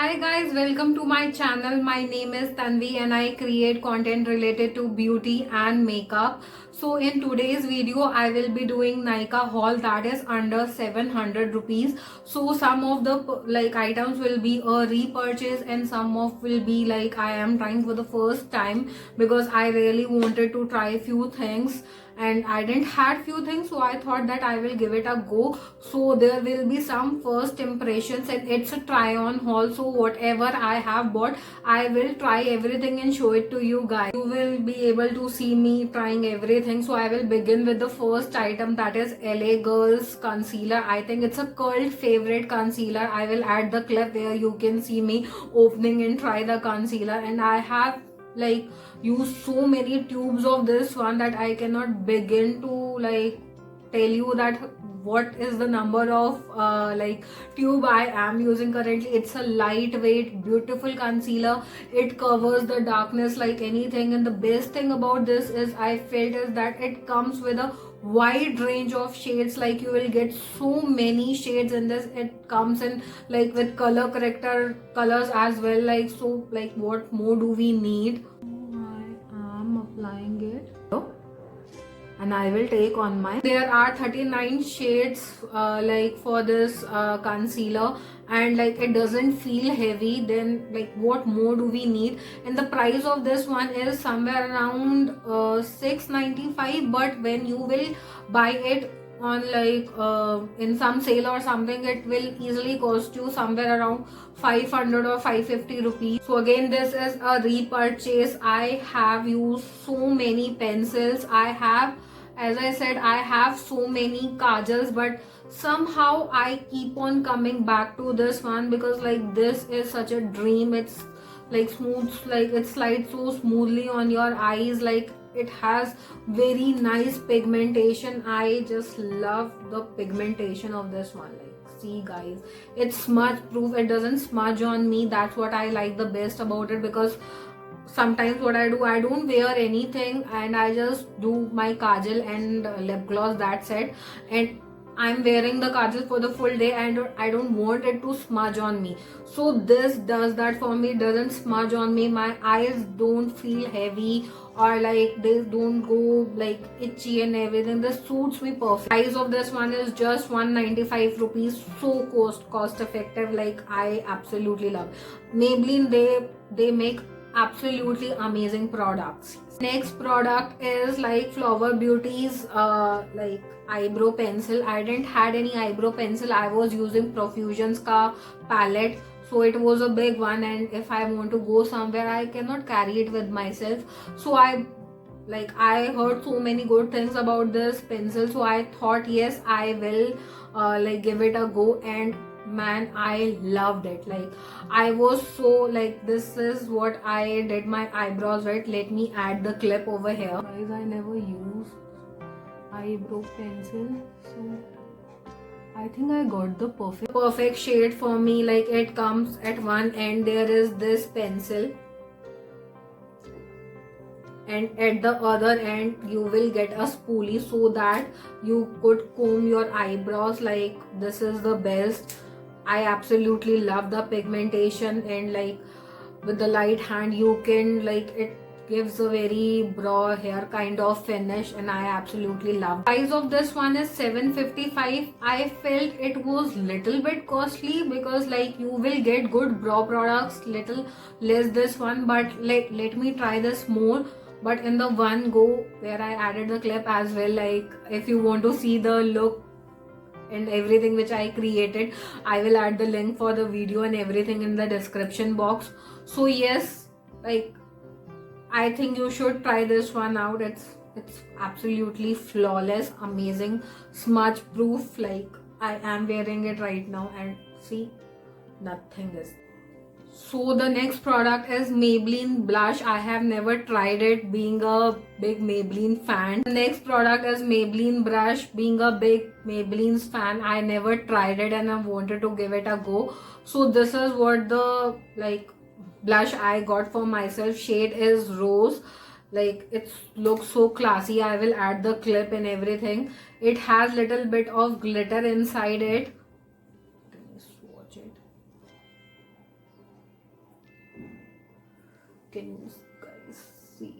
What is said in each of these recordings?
Hi guys, welcome to my channel. My name is Tanvi and I create content related to beauty and makeup. So in today's video, I will be doing Nykaa haul that is under 700 rupees. So some of the items will be a repurchase and some of will be like I am trying for the first time because I really wanted to try few things and I didn't had few things, so I thought that I will give it a go. So there will be some first impressions and it's a try on haul. So whatever I have bought, I will try everything and show it to you guys. You will be able to see me trying everything. So I will begin with the first item, that is LA Girls concealer. I think it's a cult favorite concealer. I will add the clip where you can see me opening and try the concealer, and I have use so many tubes of this one that I cannot begin to tell you that what is the number of tube I am using currently. It's a lightweight beautiful concealer. It covers the darkness like anything, and the best thing about this is I felt is that it comes with a wide range of shades. Like you will get so many shades in this. It comes in with color corrector colors as well. What more do we need? I am applying it and I will take on mine. There are 39 shades for this concealer, and it doesn't feel heavy. Then what more do we need? And the price of this one is somewhere around 695, but when you will buy it on in some sale or something, it will easily cost you somewhere around 500 or 550 rupees. So again, this is a repurchase. I have used so many pencils. As I said, I have so many kajals, but somehow I keep on coming back to this one because this is such a dream. It's smooth, it slides so smoothly on your eyes. It has very nice pigmentation. I just love the pigmentation of this one. See guys, it's smudge proof. It doesn't smudge on me. That's what I like the best about it, because sometimes what I do, I don't wear anything and I just do my kajal and lip gloss, that's it. And I'm wearing the kajal for the full day and I don't want it to smudge on me. So this does that for me. It doesn't smudge on me. My eyes don't feel heavy or they don't go itchy and everything. This suits me perfect. Price of this one is just 195 rupees. So cost effective. I absolutely love Maybelline. They make absolutely amazing products. Next product is Flower Beauty's eyebrow pencil. I didn't had any eyebrow pencil. I was using Profusion's ka palette, so it was a big one, and if I want to go somewhere, I cannot carry it with myself. So I heard so many good things about this pencil, so I thought yes, I will give it a go. And man, I loved it. I was so this is what I did my eyebrows with. Let me add the clip over here. Guys, I never used eyebrow pencil, so I think I got the perfect shade for me. It comes at one end, there is this pencil, and at the other end you will get a spoolie so that you could comb your eyebrows. This is the best. I absolutely love the pigmentation, and with the light hand you can it gives a very broad hair kind of finish, and I absolutely love. Price of this one is 755. I felt it was little bit costly because you will get good brow products little less this one, but let me try this more. But in the one go where I added the clip as well, if you want to see the look and everything which I created, I will add the link for the video and everything in the description box. So yes, I think you should try this one out. It's absolutely flawless, amazing, smudge proof. I am wearing it right now and see, nothing is. So the next product is Maybelline blush. I have never tried it, being a big Maybelline fan. The next product is Maybelline brush. Being a big Maybelline fan, I never tried it and I wanted to give it a go. So this is what the blush I got for myself. Shade is Rose. It looks so classy. I will add the clip and everything. It has little bit of glitter inside it. Let me swatch it. can you guys see?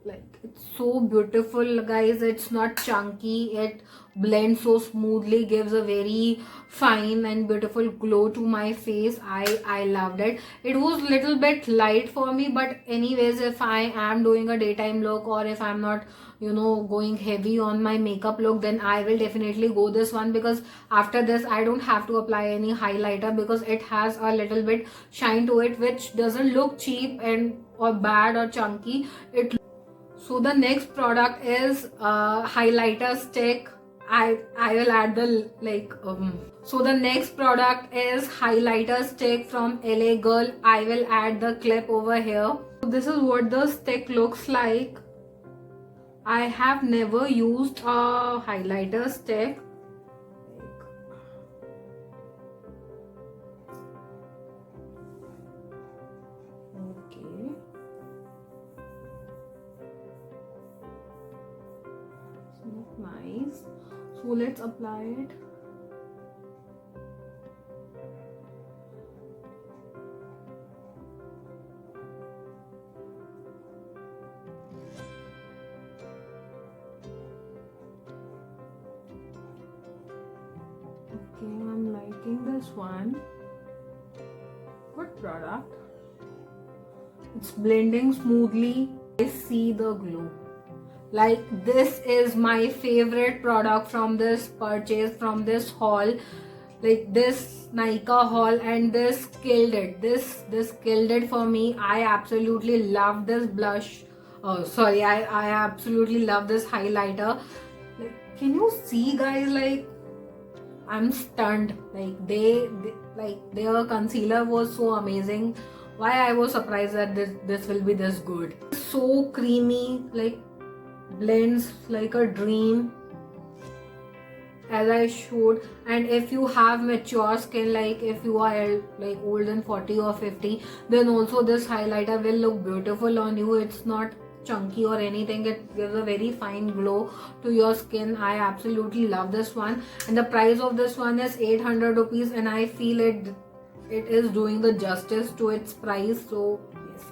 Like, it's so beautiful, guys. It's not chunky, it blends so smoothly, gives a very fine and beautiful glow to my face. I loved it. It was little bit light for me, but anyways, if I am doing a daytime look, or if I'm not, you know, going heavy on my makeup look, then I will definitely go this one, because after this I don't have to apply any highlighter, because it has a little bit shine to it, which doesn't look cheap and or bad or chunky. It So the next product is highlighter stick. I will add the So the next product is highlighter stick from LA Girl. I will add the clip over here. So this is what the stick looks like. I have never used a highlighter stick. Okay. It's not nice. So let's apply it. Okay, I'm liking this one. Good product. It's blending smoothly. I see the glow. Like, this is my favorite product from this purchase, from this haul. Like, this Nykaa haul, and this killed it. This killed it for me. I absolutely love this blush. Oh, sorry, I absolutely love this highlighter. Like, can you see, guys? Like, I'm stunned. Like, their concealer was so amazing. Why I was surprised that this will be this good. So creamy, like blends like a dream, as I showed. And if you have mature skin, like if you are like old than 40 or 50, then also this highlighter will look beautiful on you. It's not chunky or anything. It gives a very fine glow to your skin. I absolutely love this one, and the price of this one is 800 rupees, and I feel it is doing the justice to its price. So yes,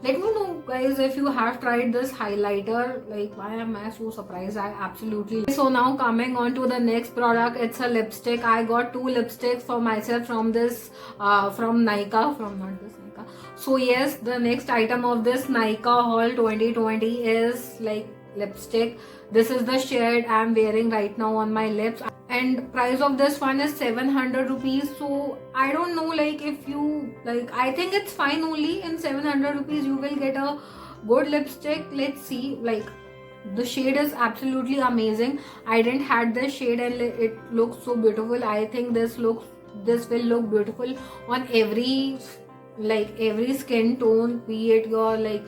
let me know, guys, if you have tried this highlighter. Like, why am I so surprised? I absolutely. So now coming on to the next product, it's a lipstick. I got two lipsticks for myself from this from Nykaa, from not this Nykaa. So yes, the next item of this Nykaa haul 2020 is like lipstick. This is the shade I'm wearing right now on my lips, and price of this one is 700 rupees. So I don't know, like, if you like, I think it's fine. Only in 700 rupees you will get a good lipstick. Let's see. Like, the shade is absolutely amazing. I didn't had this shade and it looks so beautiful. I think this will look beautiful on every skin tone, be it your like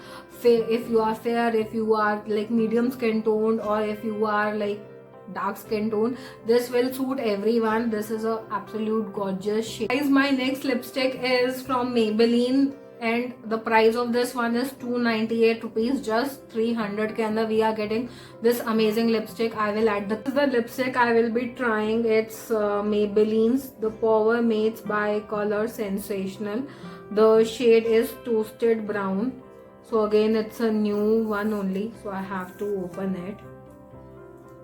if you are fair, if you are like medium skin toned, or if you are like dark skin tone. This will suit everyone. This is a absolute gorgeous shade. Guys, my next lipstick is from Maybelline, and the price of this one is 298 rupees, just 300 kanda. We are getting this amazing lipstick. I will add this is the lipstick I will be trying. It's Maybelline's the Power Mates by Color Sensational. The shade is Toasted Brown. So again, it's a new one only, so I have to open it.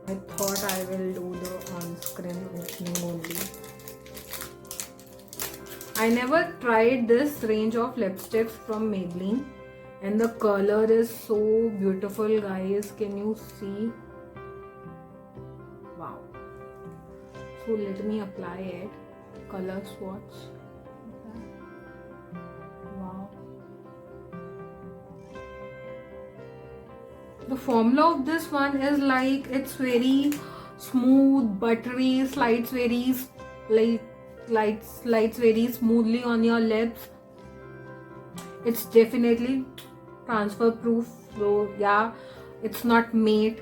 I thought I will do the on-screen opening only. I never tried this range of lipsticks from Maybelline, and the color is so beautiful, guys. Can you see? Wow. So let me apply it. Color swatch. Wow. The formula of this one is like, it's very smooth, buttery, slides very smoothly on your lips. It's definitely transfer proof. So yeah, it's not matte.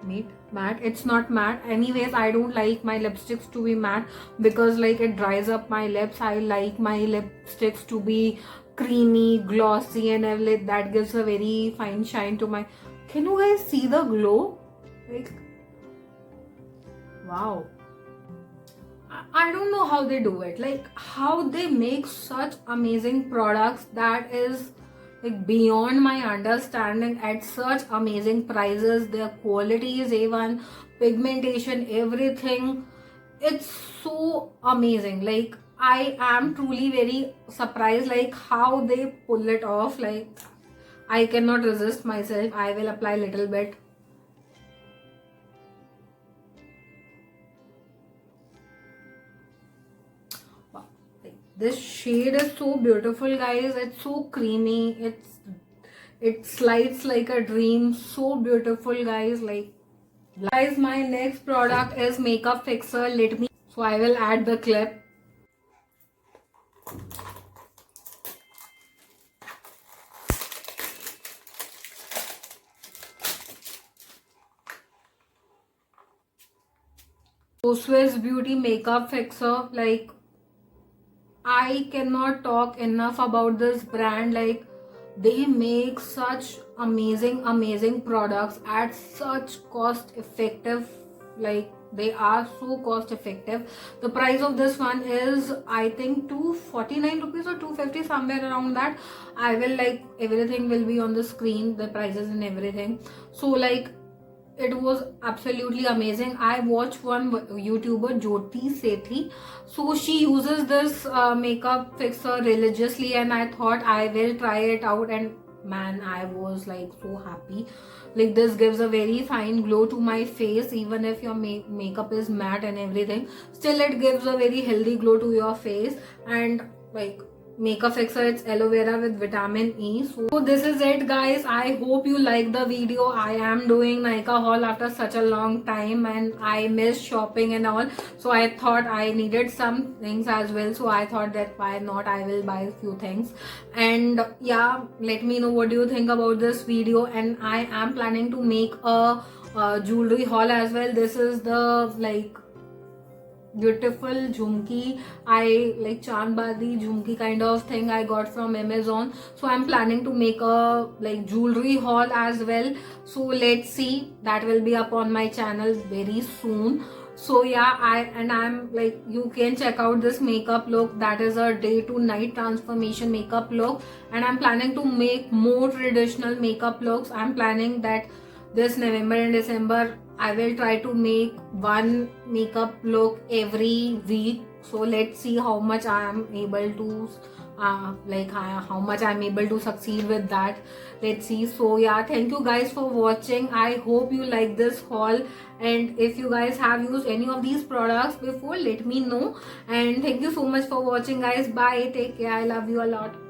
It's not matte. Anyways, I don't like my lipsticks to be matte, because like it dries up my lips. I like my lipsticks to be creamy, glossy, and everything. That gives a very fine shine to my. Can you guys see the glow? Like, wow. I don't know how they do it. Like, how they make such amazing products that is like beyond my understanding at such amazing prices. Their quality is A1, pigmentation, everything. It's so amazing. Like I am truly very surprised like how they pull it off. Like I cannot resist myself. I will apply little bit. Wow. Like, this shade is so beautiful, guys. It's so creamy. It slides like a dream. So beautiful, guys. Like guys, my next product is makeup fixer. Let me. So I will add the clip. So Swiss Beauty makeup fixer, like I cannot talk enough about this brand. Like they make such amazing products at such cost effective. Like they are so cost effective. The price of this one is I think 249 rupees or 250, somewhere around that. I will, like, everything will be on the screen, the prices and everything. So like it was absolutely amazing. I watched one YouTuber, Jyoti Sethi. So she uses this makeup fixer religiously, and I thought I will try it out, and man, I was like so happy. Like this gives a very fine glow to my face. Even if your makeup is matte and everything, still it gives a very healthy glow to your face. And like makeup fixer, it's aloe vera with vitamin E. So this is it, guys. I hope you like the video. I am doing Nykaa haul after such a long time, and I miss shopping and all, so I thought I needed some things as well. So I thought that why not, I will buy a few things. And yeah, let me know what do you think about this video. And I am planning to make a jewelry haul as well. This is the like beautiful jhumki, I like chandbadi jhumki kind of thing I got from Amazon. So I'm planning to make a like jewelry haul as well. So let's see, that will be up on my channel very soon. So yeah, I'm like, you can check out this makeup look. That is a day to night transformation makeup look, and I'm planning to make more traditional makeup looks. I'm planning that this November and December I will try to make one makeup look every week. So let's see how much I am able to how much I'm able to succeed with that. Let's see. So yeah, thank you guys for watching. I hope you like this haul, and if you guys have used any of these products before, let me know. And thank you so much for watching, guys. Bye, take care, I love you a lot.